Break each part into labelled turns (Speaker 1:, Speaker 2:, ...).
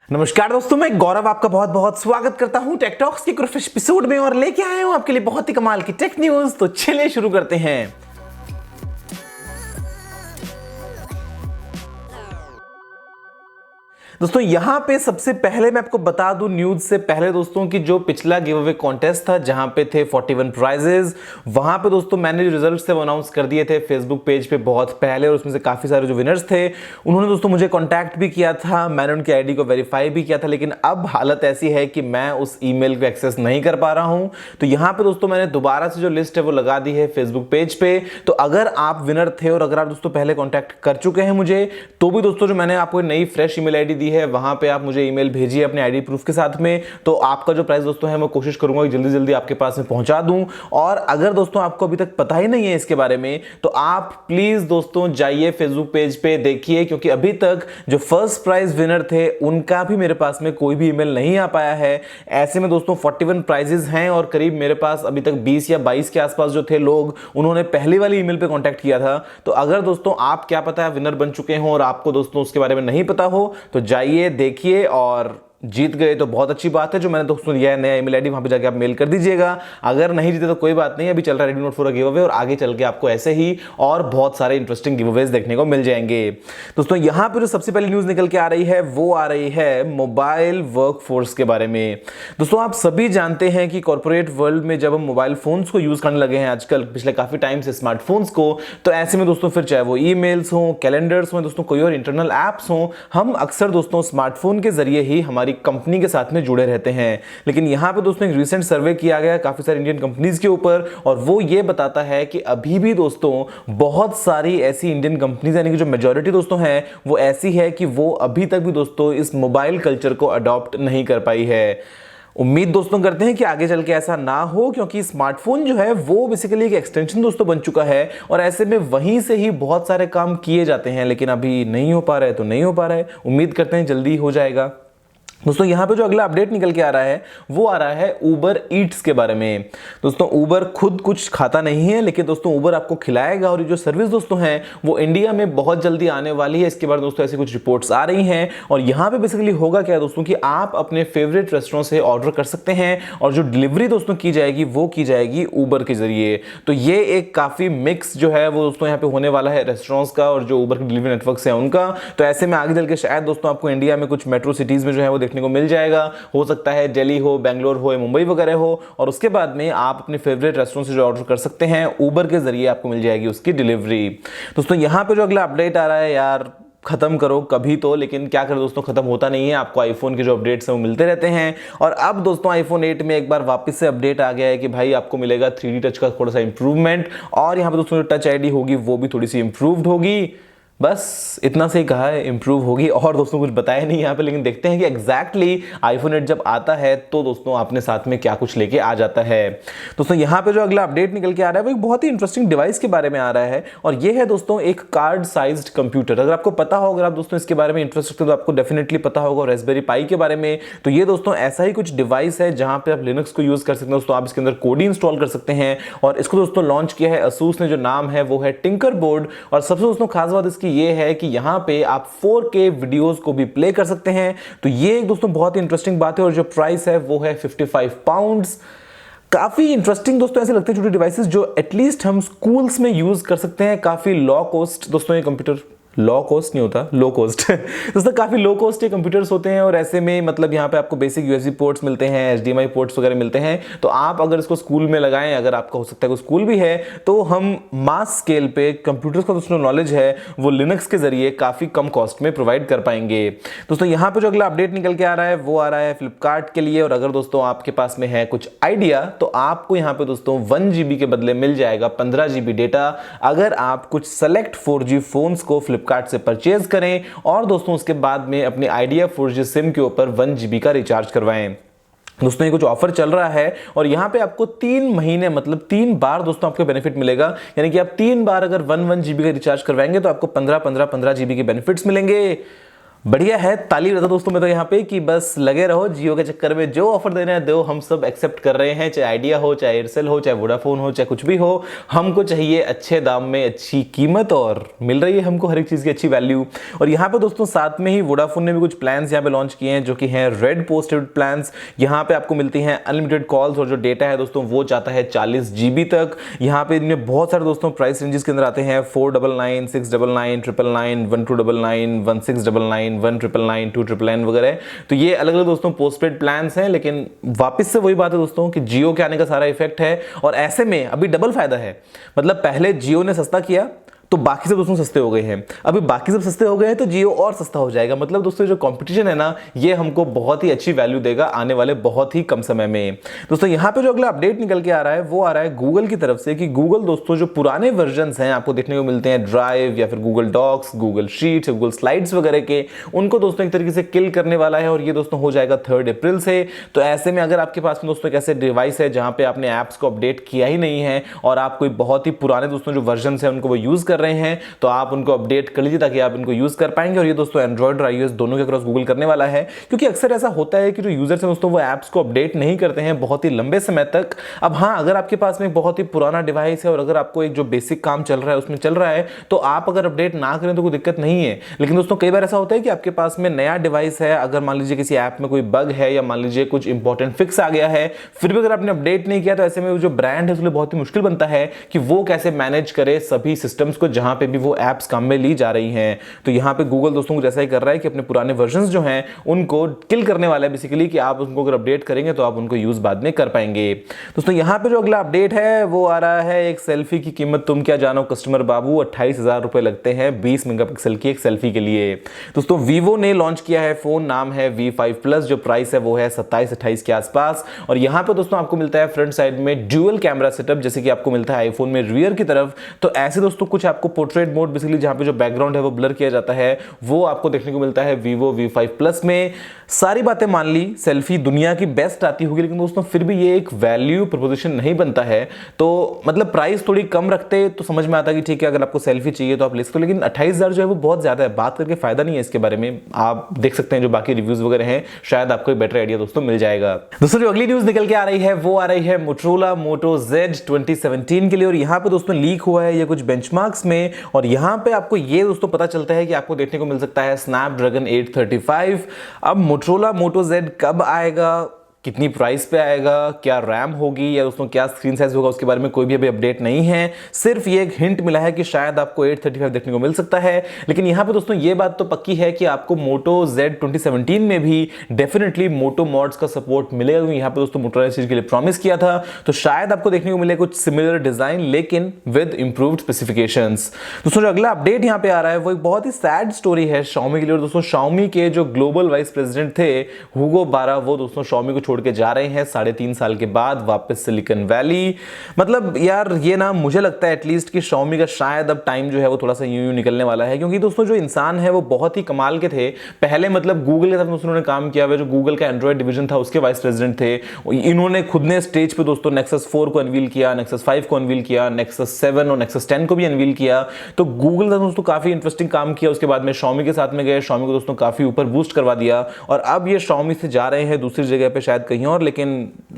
Speaker 1: नमस्कार दोस्तों, मैं गौरव आपका बहुत बहुत स्वागत करता हूं टेक टॉक्स के कुछ एपिसोड में और लेके आया हूं आपके लिए बहुत ही कमाल की टेक न्यूज। तो चलिए शुरू करते हैं। दोस्तों यहां पे सबसे पहले मैं आपको बता दूं न्यूज से पहले दोस्तों कि जो पिछला गिव अवे कॉन्टेस्ट था जहां पे थे 41 प्राइजेस, वहां पे दोस्तों मैंने जो रिजल्ट्स थे वो अनाउंस कर दिए थे फेसबुक पेज पे बहुत पहले और उसमें से काफी सारे जो विनर्स थे उन्होंने दोस्तों मुझे कॉन्टैक्ट भी किया था, मैंने उनकी आईडी को वेरीफाई भी किया था, लेकिन अब हालत ऐसी है कि मैं उस ईमेल को एक्सेस नहीं कर पा रहा हूं। तो यहां पे दोस्तों मैंने दोबारा से जो लिस्ट है वो लगा दी है फेसबुक पेज पे। तो अगर आप विनर थे और अगर आप दोस्तों पहले कॉन्टैक्ट कर चुके हैं मुझे, तो भी दोस्तों जो मैंने आपको नई फ्रेश ईमेल आईडी दी है वहां पे आप मुझे ईमेल भेजिए अपने आईडी प्रूफ के साथ में। तो आपका जो प्राइस दोस्तों है मैं कोशिश करूंगा कि जल्दी जल्दी आपके पास में पहुंचा दूं। और अगर दोस्तों आपको अभी तक पता ही नहीं है इसके बारे में तो आप प्लीज दोस्तों जाइए फेसबुक पेज पे देखिए, क्योंकि अभी तक जो फर्स्ट प्राइज विनर थे उनका भी मेरे पास में कोई भी ईमेल नहीं आ पाया है। ऐसे में दोस्तों 41 प्राइजेस हैं और करीब मेरे पास अभी तक 20 या 22 के आसपास जो थे लोग उन्होंने पहली वाली ईमेल पे कांटेक्ट किया था। तो अगर दोस्तों आप क्या पता है विनर बन चुके हो और आपको दोस्तों उसके बारे में नहीं पता हो तो जाइए देखिए, और जीत गए तो बहुत अच्छी बात है। जो मैंने दोस्तों दिया है नया ईमेल आईडी वहां पे जाके आप मेल कर दीजिएगा। अगर नहीं जीते तो कोई बात नहीं, अभी चल रहा है ready note for a give away और आगे चल के आपको ऐसे ही और बहुत सारे इंटरेस्टिंग गिव अवेज देखने को मिल जाएंगे। दोस्तों यहां पे जो सबसे पहली न्यूज निकल के आ रही है वो आ रही है मोबाइल वर्कफोर्स के बारे में। दोस्तों आप सभी जानते हैं कि कॉर्पोरेट वर्ल्ड में जब हम मोबाइल फोन्स को यूज करने लगे हैं आजकल पिछले काफी टाइम से स्मार्टफोन्स को, तो ऐसे में दोस्तों फिर चाहे वो ईमेल्स हो, कैलेंडर्स हो, दोस्तों कोई और इंटरनल एप्स हो, हम अक्सर दोस्तों स्मार्टफोन के जरिए ही हमारी कंपनी के साथ में जुड़े रहते हैं। लेकिन यहां पे दोस्तों एक रिसेंट सर्वे किया गया काफी सारी इंडियन कंपनीज के ऊपर और वो ये बताता है कि अभी भी दोस्तों बहुत सारी ऐसी इंडियन कंपनीज यानी कि जो मेजॉरिटी दोस्तों हैं वो ऐसी है कि वो अभी तक भी दोस्तों इस मोबाइल कल्चर को अडॉप्ट नहीं कर पाई है। उम्मीद दोस्तों करते हैं कि आगे चल के ऐसा ना हो, क्योंकि स्मार्टफोन जो है वो बेसिकली एक एक्सटेंशन दोस्तों बन चुका है और ऐसे में वहीं से ही बहुत सारे काम किए जाते हैं, लेकिन अभी नहीं हो पा रहा है तो नहीं हो पा रहा है। उम्मीद करते हैं जल्दी हो जाएगा। दोस्तों यहाँ पे जो अगला अपडेट निकल के आ रहा है वो आ रहा है उबर ईट्स के बारे में। दोस्तों उबर खुद कुछ खाता नहीं है, लेकिन दोस्तों उबर आपको खिलाएगा और ये जो सर्विस दोस्तों है वो इंडिया में बहुत जल्दी आने वाली है। इसके बाद दोस्तों ऐसी कुछ रिपोर्ट्स आ रही हैं और यहाँ पे बेसिकली होगा क्या दोस्तों कि आप अपने फेवरेट रेस्टोरेंट से ऑर्डर कर सकते हैं और जो डिलीवरी दोस्तों की जाएगी वो की जाएगी उबर के जरिए। तो ये एक काफी मिक्स जो है वो दोस्तों यहाँ पे होने वाला है रेस्टोरेंट्स का और जो उबर के डिलीवरी नेटवर्क है उनका। तो ऐसे में आगे चल के शायद दोस्तों आपको इंडिया में कुछ मेट्रो सिटीज में जो है वो देखने को मिल जाएगा। हो सकता है दिल्ली हो, बेंगलोर हो, मुंबई वगैरह हो, और उसके बाद में आप अपने फेवरेट रेस्टोरेंट से जो ऑर्डर कर सकते हैं उबर के जरिए आपको मिल जाएगी उसकी डिलीवरी। दोस्तों यहां पे जो अगला अपडेट आ रहा है, यार खत्म करो कभी तो, लेकिन क्या करें दोस्तों खत्म होता नहीं है। आपको आईफोन के जो अपडेट्स हैं वो मिलते रहते हैं और अब दोस्तों आईफोन 8 में एक बार वापस से अपडेट आ गया है कि भाई आपको मिलेगा 3D टच का थोड़ा सा इंप्रूवमेंट और यहां पे दोस्तों जो टच आईडी होगी वो भी थोड़ी सी इंप्रूव्ड होगी। बस इतना से ही कहा है, इंप्रूव होगी और दोस्तों कुछ बताया नहीं यहाँ पे, लेकिन देखते हैं कि एग्जैक्टली आईफोन 8 जब आता है तो दोस्तों आपने साथ में क्या कुछ लेके आ जाता है। दोस्तों यहाँ पे जो अगला अपडेट निकल के आ रहा है वो एक बहुत ही इंटरेस्टिंग डिवाइस के बारे में आ रहा है और ये है दोस्तों एक कार्ड साइज्ड कंप्यूटर। अगर आपको पता हो, अगर आप दोस्तों इसके बारे में इंटरेस्ट रखते हो तो आपको डेफिनेटली पता होगा रास्पबेरी पाई के बारे में। तो ये दोस्तों ऐसा ही कुछ डिवाइस है जहां पे आप लिनक्स को यूज कर सकते हैं दोस्तों, आप इसके अंदर कोडी इंस्टॉल कर सकते हैं और इसको दोस्तों लॉन्च किया है असूस ने, जो नाम है वो है टिंकर बोर्ड। और सबसे दोस्तों खास बात इसकी ये है कि यहां पे आप 4K वीडियोस को भी प्ले कर सकते हैं। तो ये एक दोस्तों बहुत ही इंटरेस्टिंग बात है और जो प्राइस है वो है 55 पाउंड्स। काफी इंटरेस्टिंग दोस्तों ऐसे लगते हैं छोटे डिवाइसेस जो एटलीस्ट हम स्कूल्स में यूज कर सकते हैं। काफी लो कॉस्ट दोस्तों ये कंप्यूटर, लो कॉस्ट नहीं होता, लो कॉस्ट दोस्तों काफी लो कॉस्ट के कंप्यूटर्स होते हैं और ऐसे में मतलब यहाँ पे आपको बेसिक यूएसबी पोर्ट्स मिलते हैं, HDMI पोर्ट्स वगैरह मिलते हैं। तो आप अगर इसको स्कूल में लगाएं, अगर आपका हो सकता है कोई स्कूल भी है, तो हम मास स्केल पे कंप्यूटर्स का दोस्तों नॉलेज है वो लिनक्स के जरिए काफी कम कॉस्ट में प्रोवाइड कर पाएंगे। दोस्तों यहाँ पे जो अगला अपडेट निकल के आ रहा है वो आ रहा है फ्लिपकार्ट के लिए और अगर दोस्तों आपके पास में है कुछ आइडिया तो आपको यहाँ पे दोस्तों 1 GB के बदले मिल जाएगा 15 GB डेटा अगर आप कुछ सेलेक्ट 4G फोन्स को फ्लिपकार्ट से परचेज करें और दोस्तों उसके बाद में अपने आइडिया 4G सिम के ऊपर 1 GB का रिचार्ज करवाएं। दोस्तों ये कुछ ऑफर चल रहा है और यहाँ पे आपको 3 महीने मतलब 3 बार दोस्तों आपको बेनिफिट मिलेगा, यानी कि आप 3 बार अगर 1 GB का रिचार्ज करवाएंगे तो आपको 15 GB के बेनिफिट्स मिलेंगे। बढ़िया है, ताली बजा दोस्तों मैं तो यहाँ पे कि बस लगे रहो, जियो के चक्कर में जो ऑफर देना है दो, हम सब एक्सेप्ट कर रहे हैं, चाहे आइडिया हो, चाहे एयरसेल हो, चाहे वोडाफोन हो, चाहे कुछ भी हो, हमको चाहिए अच्छे दाम में अच्छी कीमत और मिल रही है हमको हर एक चीज़ की अच्छी वैल्यू। और यहाँ पे दोस्तों साथ में ही वोडाफोन ने भी कुछ प्लान्स यहाँ पे लॉन्च किए हैं जो कि हैं रेड पोस्टपेड प्लान्स। यहाँ पे आपको मिलती हैं अनलिमिटेड कॉल्स और जो डेटा है दोस्तों वो जाता है 40 GB तक। यहाँ पे इनमें बहुत सारे दोस्तों प्राइस रेंजेस के अंदर आते हैं 499, 699, 999, 1299, 1699, 1999, 299 वगैरह। तो ये अलग अलग दोस्तों पोस्टपेड प्लान्स हैं, लेकिन वापस से वही बात है दोस्तों कि जियो के आने का सारा इफेक्ट है और ऐसे में अभी डबल फायदा है। मतलब पहले जियो ने सस्ता किया तो बाकी सब दोस्तों सस्ते हो गए हैं, अभी बाकी सब सस्ते हो गए हैं तो जियो और सस्ता हो जाएगा। मतलब दोस्तों जो कंपटीशन है ना, ये हमको बहुत ही अच्छी वैल्यू देगा आने वाले बहुत ही कम समय में। दोस्तों यहाँ पे जो अगला अपडेट निकल के आ रहा है वो आ रहा है गूगल की तरफ से कि गूगल दोस्तों जो पुराने वर्जन्स हैं आपको देखने को मिलते हैं ड्राइव या फिर Google docs, Google sheets, Google slides वगैरह के, उनको दोस्तों एक तरीके से किल करने वाला है और ये दोस्तों हो जाएगा 3 अप्रैल से। तो ऐसे में अगर आपके पास में दोस्तों एक ऐसे डिवाइस है जहां पे आपने ऐप्स को अपडेट किया ही नहीं है और आप कोई बहुत ही पुराने दोस्तों जो वर्जन है उनको वो यूज कर रहे हैं, तो आप उनको अपडेट कर लीजिए ताकि आप इनको यूज कर पाएंगे। और ये दोस्तों एंड्रॉइड और आईओएस दोनों के क्रॉस गूगल करने वाला है, क्योंकि अक्सर ऐसा होता है कि जो यूजर्स हैं दोस्तों वो ऐप्स को अपडेट नहीं करते हैं बहुत ही लंबे समय तक। अब हाँ, अगर आपके पास में बहुत ही पुराना डिवाइस है और अगर आपको एक जो बेसिक काम चल रहा है उसमें चल रहा है, तो आप अगर अपडेट ना करें तो कोई दिक्कत नहीं है। लेकिन दोस्तों कई बार ऐसा होता है कि आपके पास में नया डिवाइस है, अगर मान लीजिए किसी ऐप में कोई बग है या मान लीजिए कुछ इंपॉर्टेंट फिक्स आ गया है, फिर भी अगर आपने अपडेट नहीं किया तो ऐसे में जो ब्रांड है उसके लिए बहुत ही मुश्किल बनता है कि वो कैसे मैनेज करे सभी सिस्टम्स को जहां पे भी वो एप्स काम में ली जा रही हैं। तो यहाँ पे गूगल दोस्तों जैसा ही कर रहा है कि अपने पुराने वर्जन्स जो हैं उनको किल करने वाला है बेसिकली, कि आप उनको अगर अपडेट करेंगे तो आप उनको यूज बाद में कर पाएंगे। दोस्तों यहाँ पे जो अगला अपडेट है वो आ रहा है एक सेल्फी की कीमत तुम क्या जानो कस्टमर बाबू, 28,000 रुपए लगते हैं 20 मेगापिक्सल की एक सेल्फी के लिए। दोस्तों वीवो ने लॉन्च किया है फोन, नाम है V5 प्लस, जो प्राइस है वो है 27-28 के आसपास। और यहाँ पे दोस्तों आपको मिलता है फ्रंट साइड में ड्यूअल कैमरा सेटअप जैसे कि आपको मिलता है आईफोन में रियर की तरफ। तो ऐसे दोस्तों कुछ आपको पोर्ट्रेट मोड बेसिकली जहां पे जो बैकग्राउंड है वो ब्लर किया जाता है, वो आपको देखने को मिलता है Vivo V5 प्लस में। सारी बातें मान ली, सेल्फी दुनिया की बेस्ट आती होगी, लेकिन दोस्तों फिर भी ये एक वैल्यू प्रोपोजिशन नहीं बनता है। तो मतलब प्राइस थोड़ी कम रखते तो समझ में आता कि ठीक है अगर आपको सेल्फी चाहिए तो आप ले सकते हो, लेकिन 28,000 जो है वो बहुत ज्यादा है, बात करके फायदा नहीं है इसके बारे में। आप देख सकते हैं जो बाकी रिव्यूज वगैरह हैं, शायद आपको एक बेटर आइडिया दोस्तों मिल जाएगा। दोस्तों जो अगली न्यूज निकल के आ रही है वो आ रही है मोटोरोला मोटो Z 2017 के लिए, और यहाँ पे दोस्तों लीक हुआ है ये कुछ बेंचमार्क्स में, और यहाँ पे आपको ये दोस्तों पता चलता है कि आपको देखने को मिल सकता है स्नैपड्रैगन 835। अब मोटोरोला मोटो Z कब आएगा, कितनी प्राइस पे आएगा, क्या रैम होगी या दोस्तों क्या स्क्रीन साइज होगा, उसके बारे में कोई भी अभी अपडेट नहीं है। सिर्फ ये एक हिंट मिला है कि शायद आपको 835 देखने को मिल सकता है। लेकिन यहां पे दोस्तों ये बात तो पक्की है कि आपको मोटो Z 2017 में भी डेफिनेटली मोटो मॉड्स का सपोर्ट मिलेगा, क्योंकि यहां पे दोस्तों मोटोरोला इस चीज के लिए प्रॉमिस किया था। तो शायद आपको देखने को मिले कुछ सिमिलर डिजाइन लेकिन विद इंप्रूव्ड स्पेसिफिकेशंस। दोस्तों जो अगला अपडेट यहां पे आ रहा है वो एक बहुत ही सैड स्टोरी है Xiaomi के लिए। दोस्तों Xiaomi के जो ग्लोबल वाइस प्रेसिडेंट थे हुगो बारा, वो दोस्तों Xiaomi को के जा रहे हैं 3.5 साल के बाद वापस सिलिकॉन वैली। मतलब यार ये ना मुझे लगता है एटलीस्ट कि Xiaomi का शायद अब टाइम जो है वो थोड़ा सा यूं निकलने वाला है, क्योंकि दोस्तों जो इंसान है वो बहुत ही कमाल के थे। पहले मतलब गूगल के साथ उन्होंने काम किया हुआ, जो गूगल का एंड्रॉइड डिवीजन था उसके वाइस प्रेसिडेंट थे। इन्होंने खुद ने स्टेज पे दोस्तों Nexus 4 को अनवील किया, Nexus 5 को अनवील किया, Nexus 7 और Nexus 10 को भी अनवील किया। तो गूगल ने दोस्तों काफी इंटरेस्टिंग काम किया। उसके बाद में Xiaomi के साथ में गए, Xiaomi को दोस्तों काफी ऊपर बूस्ट करवा दिया, और अब ये Xiaomi से जा रहे हैं दूसरी जगह पे शायद कहीं और। लेकिन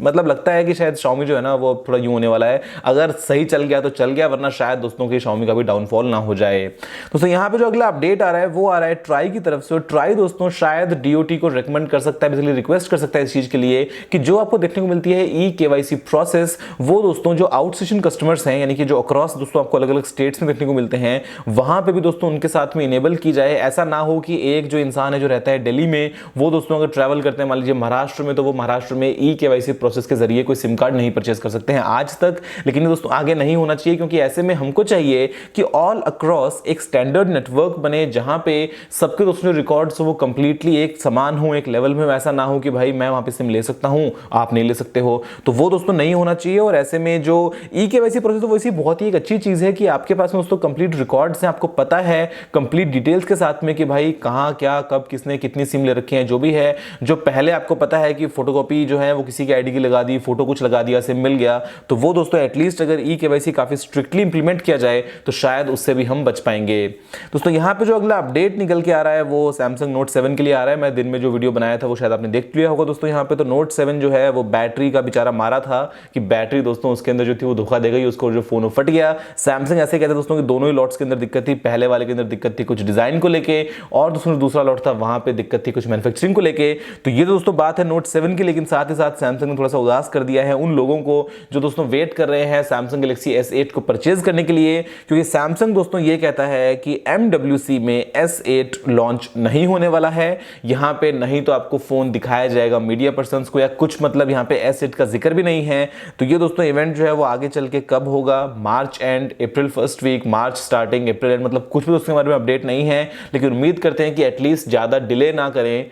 Speaker 1: मतलब लगता है कि शायद Xiaomi जो है ना वो थोड़ा यूं होने वाला है। अगर सही चल गया तो चल गया, वरना शायद दोस्तों की Xiaomi का भी डाउनफॉल ना हो जाए। दोस्तों यहाँ पे जो अगला अपडेट आ रहा है वो आ रहा है ट्राई की तरफ से। ट्राई दोस्तों शायद DOT को रिकमेंड कर सकता है, बेसिकली रिक्वेस्ट कर सकता है इस चीज के लिए कि जो आपको देखने को मिलती है eKYC प्रोसेस, वो दोस्तों जो आउट स्टेशन कस्टमर्स हैं, यानी कि जो अक्रॉस दोस्तों आपको अलग अलग स्टेट्स में देखने को मिलते हैं, वहां पे भी दोस्तों उनके साथ में इनेबल की जाए। ऐसा ना हो कि एक जो इंसान है जो रहता है दिल्ली में, वो दोस्तों अगर ट्रैवल करते हैं मान लीजिए महाराष्ट्र में, तो वो महाराष्ट्र में eKYC प्रोसेस के जरिए कोई सिम कार्ड नहीं परचेज कर सकते हैं आज तक। लेकिन दोस्तों आगे नहीं होना चाहिए, क्योंकि ऐसे में हमको चाहिए कि ऑल अक्रॉस एक स्टैंडर्ड नेटवर्क बने जहां पे सबके दोस्तों जो रिकॉर्ड्स हो वो कंप्लीटली एक समान हो, एक लेवल में। ऐसा ना हो कि भाई मैं वहां पे सिम ले सकता हूं आप नहीं ले सकते हो, तो वो दोस्तों नहीं होना चाहिए। और ऐसे में जो eKYC प्रोसेस है वो इसी बहुत ही एक अच्छी चीज है कि आपके पास में दोस्तों कंप्लीट रिकॉर्ड्स हैं, आपको पता है कंप्लीट डिटेल्स के साथ में कि भाई कहां क्या कब किसने कितनी सिम ले रखी है, जो भी है। जो पहले आपको पता है कि फोटोकॉपी फोटोकॉपी जो है वो किसी की आईडी की लगा दी, फोटो कुछ लगा दिया, सिम मिल गया, तो वो दोस्तों एटलीस्ट अगर ई-केवाईसी काफी स्ट्रिक्टली इंप्लीमेंट किया जाए तो शायद उससे भी हम बच पाएंगे। दोस्तों यहाँ पे जो अगला अपडेट निकल के आ रहा है वो सैमसंग नोट 7 के लिए आ रहा है। मैं दिन में जो वीडियो बनाया था वो शायद आपने देख लिया होगा दोस्तों। यहाँ पे तो नोट 7 जो है वो बैटरी का बेचारा मारा था कि बैटरी दोस्तों उसके अंदर जो थी वो धोखा दे गई, उसको जो फोन फट गया। सैमसंग ऐसे कहते दोस्तों कि दोनों ही लॉट्स के अंदर दिक्कत थी, पहले वाले के अंदर दिक्कत थी कुछ डिजाइन को लेके और दूसरा लॉट था वहां पे दिक्कत थी कुछ मैन्युफैक्चरिंग को लेके। तो ये दोस्तों बात है नोट 7 की, लेकिन साथ ही साथ सैमसंग ने थोड़ा सा उदास कर दिया है उन लोगों को जो दोस्तों वेट कर रहे हैं सैमसंग गैलेक्सी S8 को परचेज करने के लिए, क्योंकि सैमसंग दोस्तों ये कहता है कि MWC में S8 लॉन्च नहीं होने वाला है। यहां पे नहीं तो आपको फोन दिखाया जाएगा मीडिया पर्संस को या कुछ, मतलब यहां पे S8 का जिक्र भी नहीं है। तो ये दोस्तों इवेंट जो है वो आगे चल के कब होगा, March end April first week, March starting April end, मतलब कुछ भी दोस्तों के बारे में अपडेट नहीं है। लेकिन उम्मीद करते हैं कि एटलीस्ट ज्यादा डिले ना करें,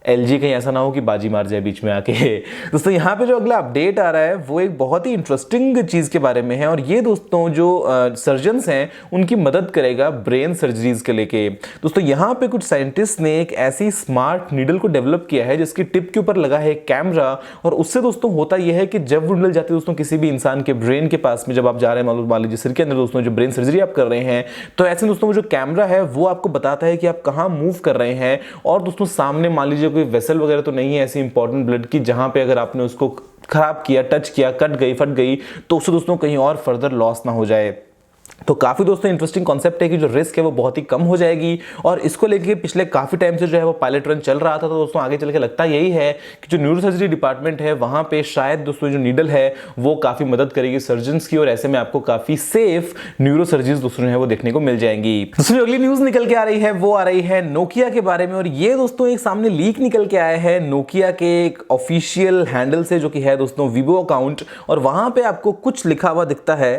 Speaker 1: LG कहीं ऐसा ना हो कि बाजी मार जाए बीच में आके। दोस्तों यहाँ पे जो अगला अपडेट आ रहा है वो एक बहुत ही इंटरेस्टिंग चीज के बारे में है और ये दोस्तों जो सर्जन्स हैं उनकी मदद करेगा ब्रेन सर्जरीज के लेके। दोस्तों यहाँ पे कुछ साइंटिस्ट ने एक ऐसी स्मार्ट नीडल को डेवलप किया है जिसकी टिप के ऊपर लगा है कैमरा, और उससे दोस्तों होता यह है कि जब वो नीडल जाती है दोस्तों किसी भी इंसान के ब्रेन के पास में, जब आप जा रहे हैं मान लीजिए सिर के अंदर दोस्तों जो ब्रेन सर्जरी आप कर रहे हैं, तो ऐसे दोस्तों जो कैमरा है वो आपको बताता है कि आप कहाँ मूव कर रहे हैं। और दोस्तों सामने मान लीजिए कोई वेसल वगैरह तो नहीं है ऐसी इंपॉर्टेंट ब्लड की जहां पे अगर आपने उसको खराब किया, टच किया, कट गई, फट गई, तो उससे दोस्तों कहीं और फर्दर लॉस ना हो जाए। तो काफी दोस्तों इंटरेस्टिंग कॉन्सेप्ट है कि जो रिस्क है वो बहुत ही कम हो जाएगी, और इसको लेके पिछले काफी टाइम से जो है वो पायलट रन चल रहा था। तो दोस्तों आगे चल के लगता यही है कि जो न्यूरो सर्जरी डिपार्टमेंट है वहां पे शायद दोस्तों जो नीडल है वो काफी मदद करेगी सर्जन्स की, और ऐसे में आपको काफी सेफ न्यूरो सर्जरीज दोस्तों है वो देखने को मिल जाएंगी। दोस्तों जो अगली न्यूज निकल के आ रही है वो आ रही है नोकिया के बारे में, और ये दोस्तों एक सामने लीक निकल के आया है नोकिया के एक ऑफिशियल हैंडल से जो कि है दोस्तों वीवो अकाउंट, और वहां पे आपको कुछ लिखा हुआ दिखता है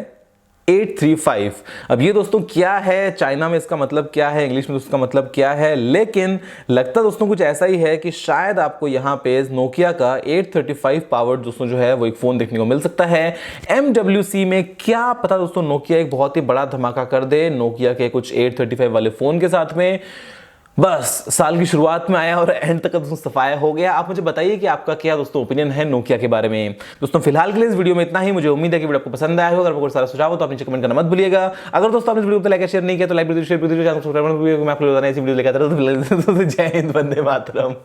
Speaker 1: 835। अब ये दोस्तों क्या है, चाइना में इसका मतलब क्या है, इंग्लिश में इसका मतलब क्या है, लेकिन लगता दोस्तों कुछ ऐसा ही है कि शायद आपको यहां पे नोकिया का 835 पावर्ड दोस्तों जो है वो एक फोन देखने को मिल सकता है MWC में। क्या पता दोस्तों नोकिया एक बहुत ही बड़ा धमाका कर दे नोकिया के कुछ 835 वाले फोन के साथ में। बस साल की शुरुआत में आया और एंड तक दोस्तों सफाया हो गया। आप मुझे बताइए कि आपका क्या दोस्तों ओपिनियन है नोकिया के बारे में। दोस्तों फिलहाल के लिए इस वीडियो में इतना ही। मुझे उम्मीद है कि वीडियो आपको पसंद आया होगा। अगर आपको सारा सुझाव हो तो आप नीचे कमेंट करना मत भूलिएगा। अगर दोस्तों आपने इस वीडियो को लाइक शेयर नहीं किया तो लाइक शेयर, चैनल सब्सक्राइब, मैं आपको बताना ऐसी वीडियो लेकर आता हूं। जय हिंद, वंदे मातरम।